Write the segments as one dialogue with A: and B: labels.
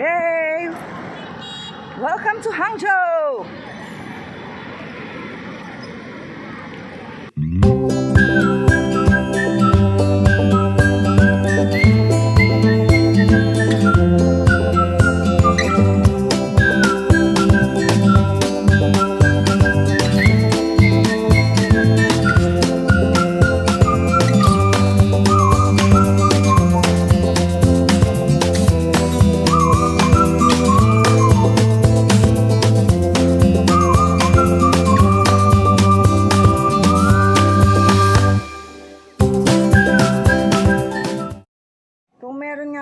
A: Hey! Welcome to Hangzhou!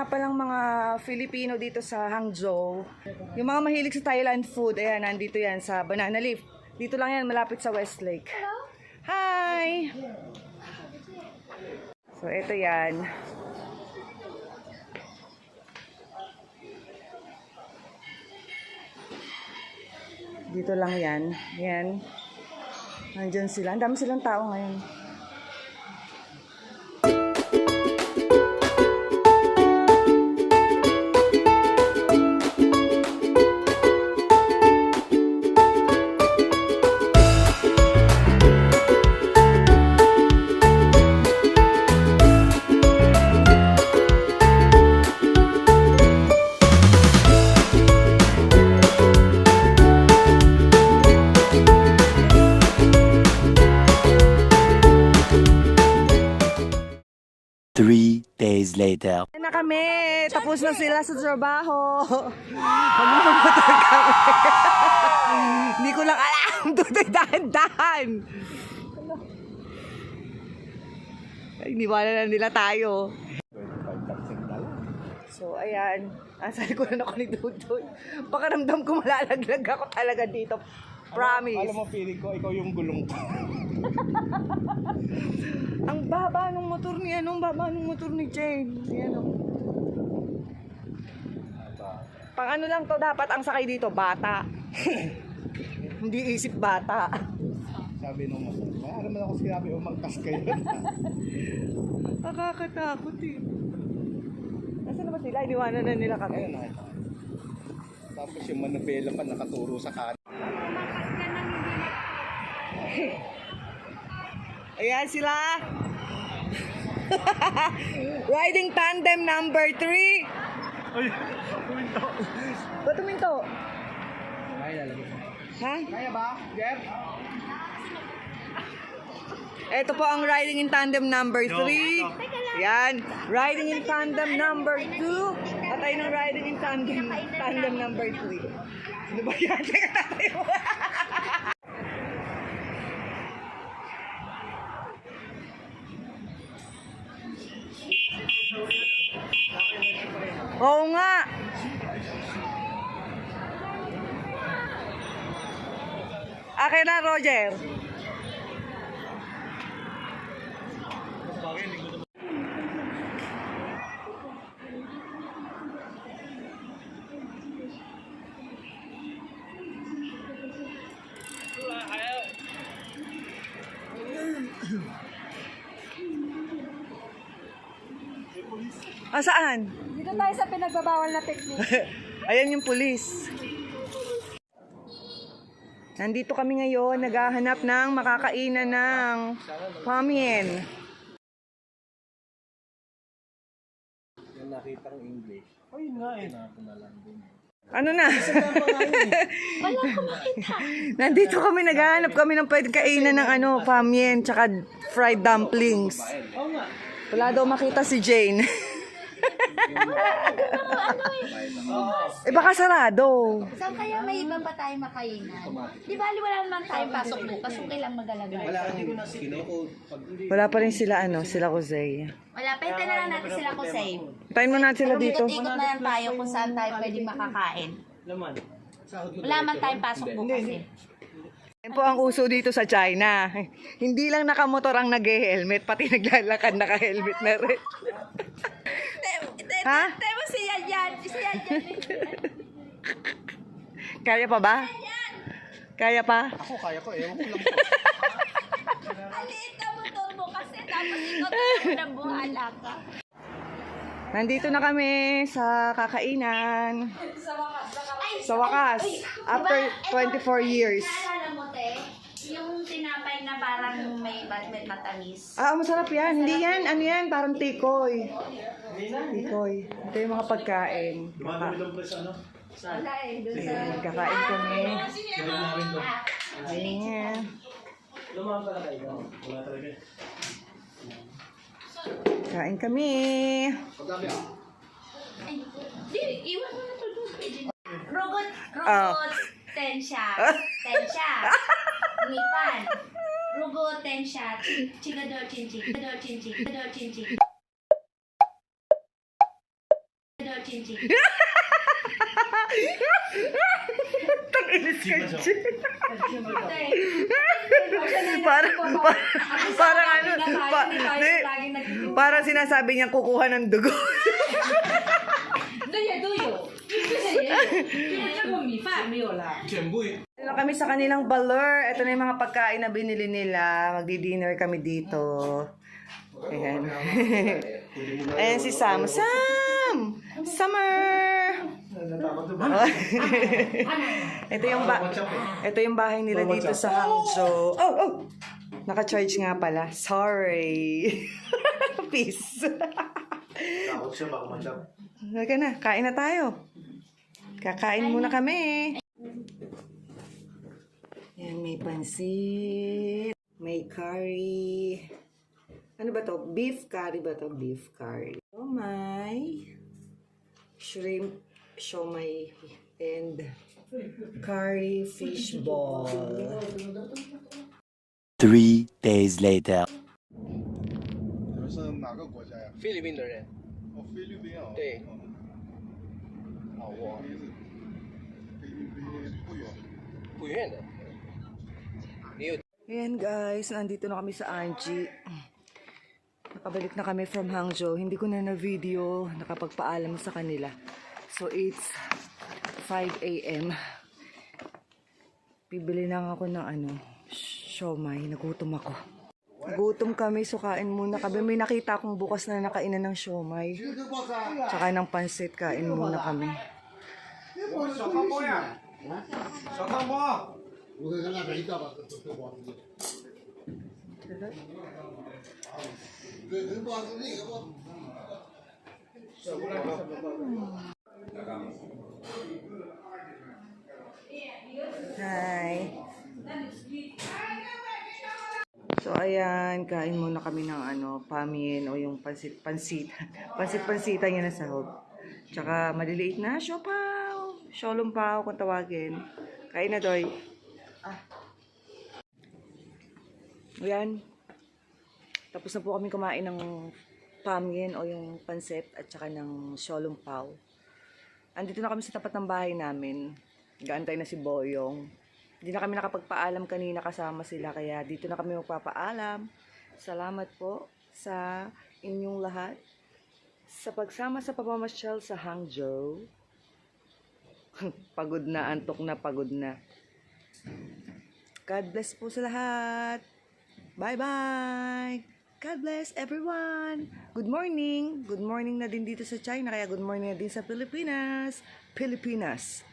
A: Palang mga Filipino dito sa Hangzhou. Yung mga mahilig sa Thailand food, ayan, nandito yan sa Banana Leaf. Dito lang yan, malapit sa Westlake. Hi! So, ito yan. Dito lang yan. Yan. Nandyan sila. Ang dami silang tao ngayon.
B: Three days later.
A: Na kami, tapos na sila sa trabaho. Magmumotor kami. Hindi ko lang alam. Tutoy, dahan-dahan. Ay, iniwanan na nila tayo. So, ayan. Asal ko na ako ni Dudoy. Pakaramdam ko malalaglag ako talaga dito. Promise.
C: Alam mo, feeling ko, ikaw yung gulong ko.
A: Ang baba ng motor ni ang baba ng motor ni Jane. Ayan o. Pang ano lang to, dapat ang sakay dito, bata. Hindi isip bata.
C: Sabi nung motor, wala naman ako sinabi, umangkas kayo.
A: Nakakatakot eh. Nasaan na ba sila? Iniwanan na nila kami.
C: Ayun na. Tapos yung manabela pa nakaturo sa kanan.
A: Ayan sila. Riding tandem number 3.
C: Ay, tuminto.
A: Ba't tuminto?
C: Kaya lalagay.
A: Ha?
C: Kaya ba, Jeff?
A: Ito po ang riding in tandem number 3. Yan. Riding in tandem number 2. At ay ng riding in tandem number 3. Ano ba yan? Teka, tatayo. Oo nga. Akin na, Roger. Saan?
D: Dito tayo sa pinagbabawal na picnic.
A: Ayan yung pulis. Nandito kami ngayon, naghahanap ng makakainan ng pamien.
C: Yung nakita ng English. Ayun nga eh. Nakunalan din.
A: Ano na?
D: Wala akong makita.
A: Nandito kami, naghahanap kami ng pwedeng kainan ng pamien, tsaka fried dumplings. Wala daw makita si Jane. Baka sarado.
D: Saan kaya may iba pa tayo makainan? Di ba, wala naman tayong pasok bukas. Okay lang mag-alagay.
A: Wala pa rin sila, sila Jose.
D: Wala, pwede na lang natin sila kung save.
A: Tayin mo natin sila dito.
D: Ikot-ikot na lang tayo kung saan tayo pwede makakain. Wala man tayong pasok bukas eh.
A: Yan po ang uso dito sa China. Hindi lang nakamotor ang nag-helmet, pati naglalakad naka-helmet na rin. Ha?
D: Temo si Yan. Si Yan.
A: Kaya pa ba? Kaya pa?
C: Ako, kaya ko. Ewan ko lang po.
D: Aliit na motor mo kasi tapos ikaw tayo ng buhala ka.
A: Nandito na kami sa kakainan. Sa wakas. After 24 years.
D: Naalala mo, te? Yung tinapay na parang may matamis.
A: Ah, masarap yan. Hindi yan. Ano yan? Parang tikoy. Tikoy. Ito yung mga pagkain.
D: Wala eh, dun sa...
A: Kakain kami. Ayan. Kain kami.
D: Di, iwan mo na to doon. Rugot,
A: Ah.
D: rugot, tensya. Tensya. Umipan. Rugot, tensya. Chigador, chinchi. Chigador, chinchi. Chigador, chinchi. Chigador, chinchi.
A: Tanginis ka, Jay. Parang ano, parang sinasabi niya kukuha ng dugo. Ano kami sa kanilang balor. Ito na yung mga pagkain na binili nila. Magdi-dinner kami dito. Ayan. Ayan si Sam. Sam! Summer! ito yung bahay nila dito sa Hangzhou. Oh! Naka-charge nga pala. Sorry. Peace.
C: Takot siya, baka matap.
A: Halika na, kain na tayo. Kakain muna kami. Yan, may pansit. May curry. Ano ba to? Beef curry ba to? Beef curry. Siomay. Shrimp, siomay, and curry fish ball.
B: 3 days later.
E: 你们是哪个国家呀？
C: 菲律宾的人，
E: 哦，菲律宾啊。
C: 对
E: 哦
C: 啊，我
E: 菲律宾不远。
C: 不远的。你有
A: Ayan guys, nandito na kami sa Anji. Nakabalik na kami from Hangzhou. Hindi ko na na-video, nakapagpaalam sa kanila. So it's 5 a.m. Bibili lang ako ng siomay. Nagutom ako. Nagutom kami, so kain muna kami. May nakita akong bukas na nakainan ng siomay. Tsaka ng pansit, kain muna kami.
E: 小汤包呀，小汤包。我给他那边一大把，这包子。对，这包子那个包。
A: Hi. So ayan, kain muna kami ng pamin o yung pansit-pansitan niya na sahog. Tsaka maliliit na siopaw, siolumpaw kung tawagin. Kain na, Doy. Ayan. Tapos na po kami kumain ng pamin o yung pansit at tsaka ng siolumpaw. Andito na kami sa tapat ng bahay namin. Gaantay na si Boyong. Hindi na kami nakapagpaalam kanina kasama sila, kaya dito na kami magpapaalam. Salamat po sa inyong lahat sa pagsama sa pamamasyal sa Hangzhou. Pagod na, antok na, pagod na. God bless po sa lahat. Bye-bye! God bless everyone! Good morning! Good morning na din dito sa China, kaya good morning na din sa Pilipinas. Pilipinas!